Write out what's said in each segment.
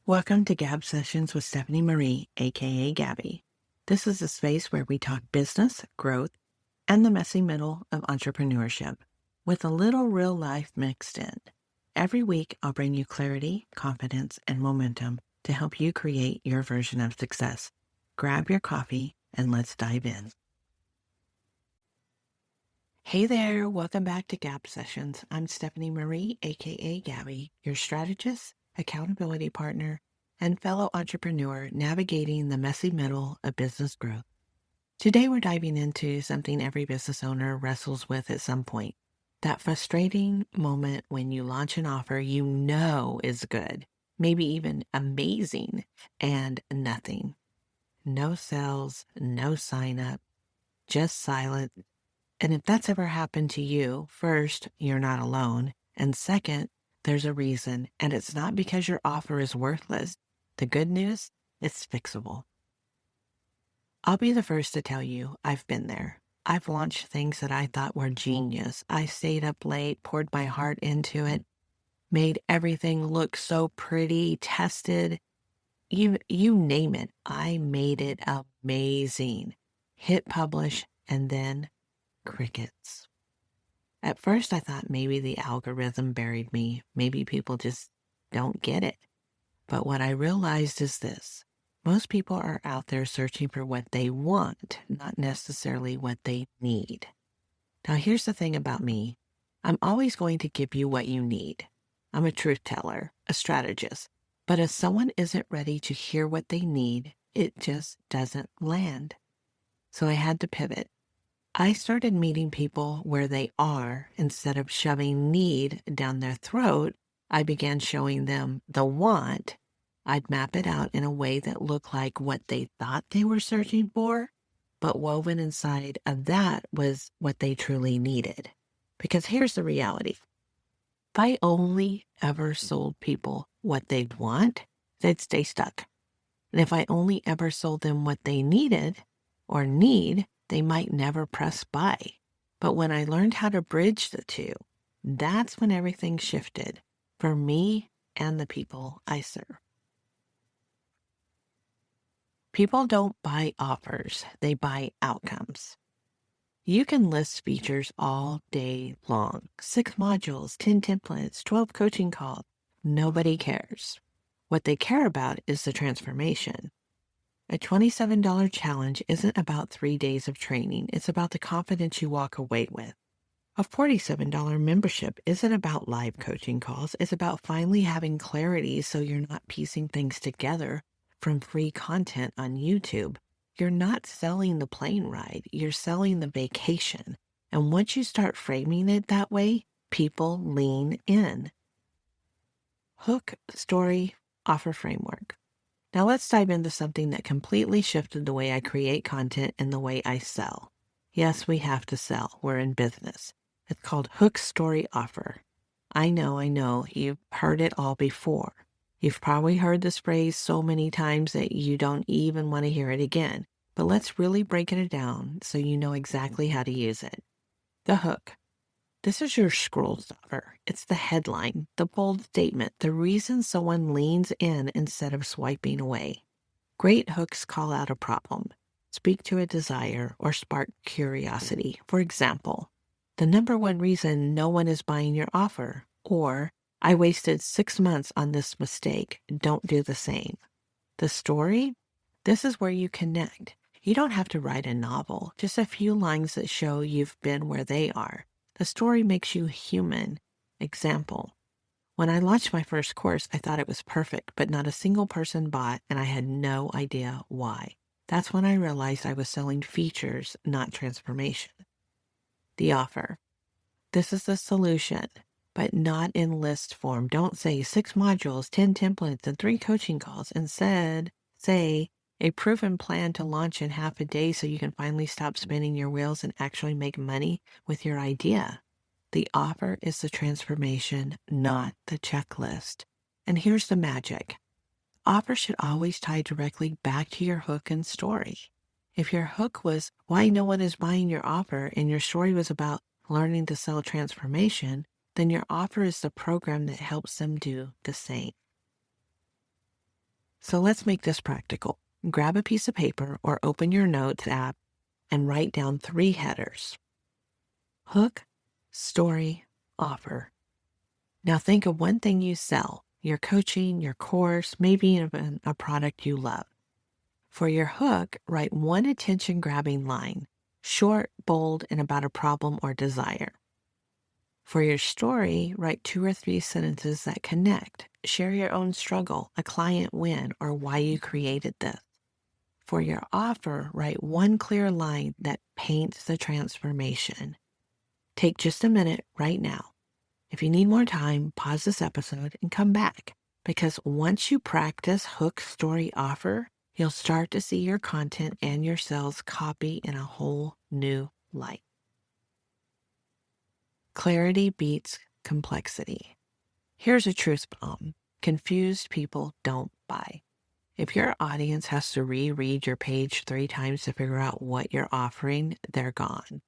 Welcome to Gab Sessions with Stephanie Marie, aka Gabby. This is a space where we talk business, growth, and the messy middle of entrepreneurship, with a little real life mixed in. Every week, I'll bring you clarity, confidence, and momentum to help you create your version of success. Grab your coffee and let's dive in. Hey there, welcome back to Gab Sessions. I'm Stephanie Marie, aka Gabby, your strategist, accountability partner, and fellow entrepreneur navigating the messy middle of business growth. Today, we're diving into something every business owner wrestles with at some point. That frustrating moment when you launch an offer you know is good, maybe even amazing, and nothing. No sales, no sign up, just silence. And if that's ever happened to you, first, you're not alone. And second, there's a reason. And it's not because your offer is worthless. The good news, it's fixable. I'll be the first to tell you I've been there. I've launched things that I thought were genius. I stayed up late, poured my heart into it, made everything look so pretty, tested. You name it. I made it amazing. Hit publish, and then crickets. At first, I thought maybe the algorithm buried me. Maybe people just don't get it. But what I realized is this. Most people are out there searching for what they want, not necessarily what they need. Now, here's the thing about me. I'm always going to give you what you need. I'm a truth teller, a strategist. But if someone isn't ready to hear what they need, it just doesn't land. So I had to pivot. I started meeting people where they are instead of shoving need down their throat. I began showing them the want. I'd map it out in a way that looked like what they thought they were searching for, but woven inside of that was what they truly needed. Because here's the reality. If I only ever sold people what they'd want, they'd stay stuck. And if I only ever sold them what they needed or need, they might never press buy. But when I learned how to bridge the two, that's when everything shifted for me and the people I serve. People don't buy offers, they buy outcomes. You can list features all day long. 6 modules, 10 templates, 12 coaching calls. Nobody cares. What they care about is the transformation. A $27 challenge isn't about 3 days of training. It's about the confidence you walk away with. A $47 membership isn't about live coaching calls. It's about finally having clarity so you're not piecing things together from free content on YouTube. You're not selling the plane ride. You're selling the vacation. And once you start framing it that way, people lean in. Hook, story, offer framework. Now let's dive into something that completely shifted the way I create content and the way I sell. Yes, we have to sell. We're in business. It's called hook, story, offer. I know, you've heard it all before. You've probably heard this phrase so many times that you don't even want to hear it again. But let's really break it down so you know exactly how to use it. The hook. This is your scroll stopper. It's the headline, the bold statement, the reason someone leans in instead of swiping away. Great hooks call out a problem, speak to a desire, or spark curiosity. For example, the number one reason no one is buying your offer, or I wasted 6 months on this mistake. Don't do the same. The story? This is where you connect. You don't have to write a novel, just a few lines that show you've been where they are. The story makes you human. Example, when I launched my first course, I thought it was perfect, but not a single person bought, and I had no idea why. That's when I realized I was selling features, not transformation. The offer. This is the solution, but not in list form. Don't say 6 modules, 10 templates, and 3 coaching calls. Instead, say a proven plan to launch in half a day so you can finally stop spinning your wheels and actually make money with your idea. The offer is the transformation, not the checklist. And here's the magic. Offer should always tie directly back to your hook and story. If your hook was why no one is buying your offer and your story was about learning to sell transformation, then your offer is the program that helps them do the same. So let's make this practical. Grab a piece of paper or open your notes app and write down 3 headers: hook, story, offer. Now think of one thing you sell, your coaching, your course, maybe even a product you love. For your hook, write one attention-grabbing line, short, bold, and about a problem or desire. For your story, write 2 or 3 sentences that connect. Share your own struggle, a client win, or why you created this. For your offer, write one clear line that paints the transformation. Take just a minute right now. If you need more time, pause this episode and come back, because once you practice hook, story, offer, you'll start to see your content and your sales copy in a whole new light. Clarity beats complexity. Here's a truth bomb. Confused people don't buy. If your audience has to reread your page 3 times to figure out what you're offering, they're gone.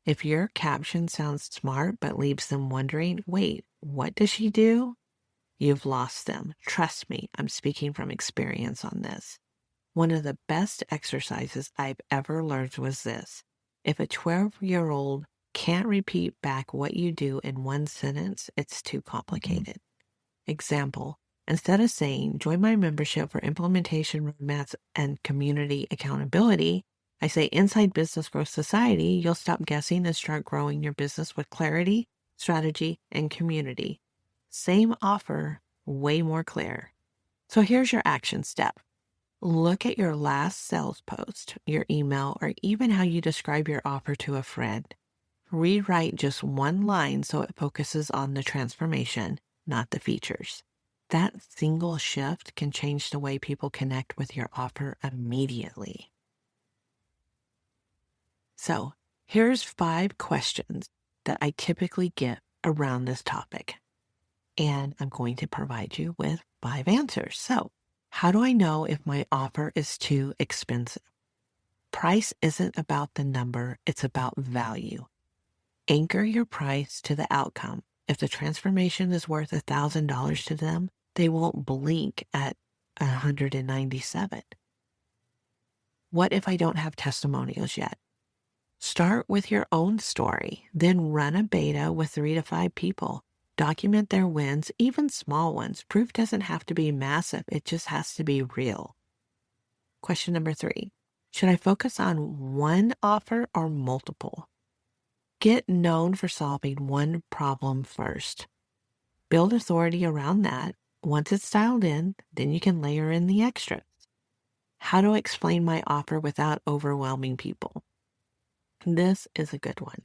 If your caption sounds smart but leaves them wondering, wait, what does she do? You've lost them. Trust me, I'm speaking from experience on this. One of the best exercises I've ever learned was this. If a 12-year-old can't repeat back what you do in one sentence, it's too complicated. Example, instead of saying, join my membership for implementation roadmaps and community accountability, I say, inside Business Growth Society, you'll stop guessing and start growing your business with clarity, strategy, and community. Same offer, way more clear. So here's your action step. Look at your last sales post, your email, or even how you describe your offer to a friend. Rewrite just one line so it focuses on the transformation, not the features. That single shift can change the way people connect with your offer immediately. So, here's 5 questions that I typically get around this topic. And I'm going to provide you with 5 answers. So, how do I know if my offer is too expensive? Price isn't about the number, it's about value. Anchor your price to the outcome. If the transformation is worth $1,000 to them, they won't blink at $197. What if I don't have testimonials yet? Start with your own story, then run a beta with 3 to 5 people. Document their wins, even small ones. Proof doesn't have to be massive, it just has to be real. Question number 3. Should I focus on one offer or multiple? Get known for solving one problem first. Build authority around that. Once it's dialed in, then you can layer in the extras. How to explain my offer without overwhelming people? This is a good one.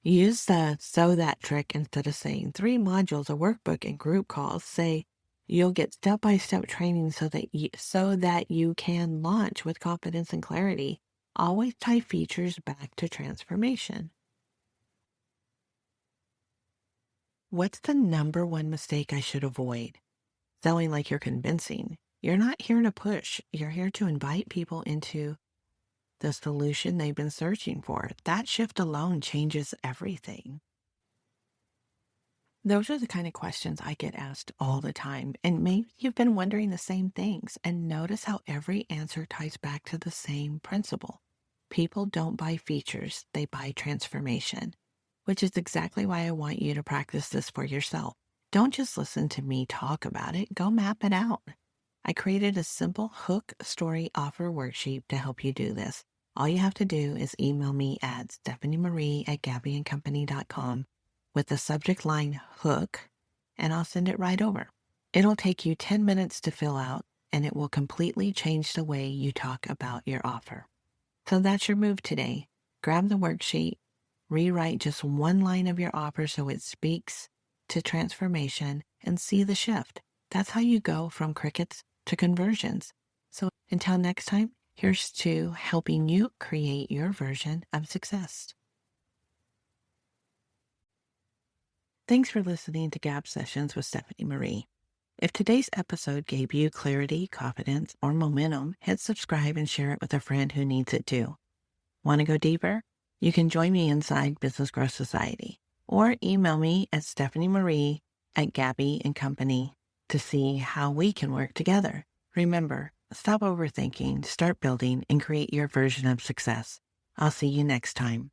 Use the so that trick. Instead of saying 3 modules, a workbook, and group calls, say you'll get step-by-step training so that you can launch with confidence and clarity. Always tie features back to transformation. What's the number 1 mistake I should avoid? Selling like you're convincing. You're not here to push. You're here to invite people into the solution they've been searching for. That shift alone changes everything. Those are the kind of questions I get asked all the time. And maybe you've been wondering the same things. And notice how every answer ties back to the same principle. People don't buy features, they buy transformation. Which is exactly why I want you to practice this for yourself. Don't just listen to me talk about it, go map it out. I created a simple hook, story, offer worksheet to help you do this. All you have to do is email me at stephaniemarie@gabbyandcompany.com with the subject line hook, and I'll send it right over. It'll take you 10 minutes to fill out, and it will completely change the way you talk about your offer. So that's your move today. Grab the worksheet, rewrite just one line of your offer so it speaks to transformation, and see the shift. That's how you go from crickets to conversions. So until next time, here's to helping you create your version of success. Thanks for listening to Gab Sessions with Stephanie Marie. If today's episode gave you clarity, confidence, or momentum, hit subscribe and share it with a friend who needs it too. Want to go deeper? You can join me inside Business Growth Society or email me at stephaniemarie@gabbyandcompany to see how we can work together. Remember, stop overthinking, start building, and create your version of success. I'll see you next time.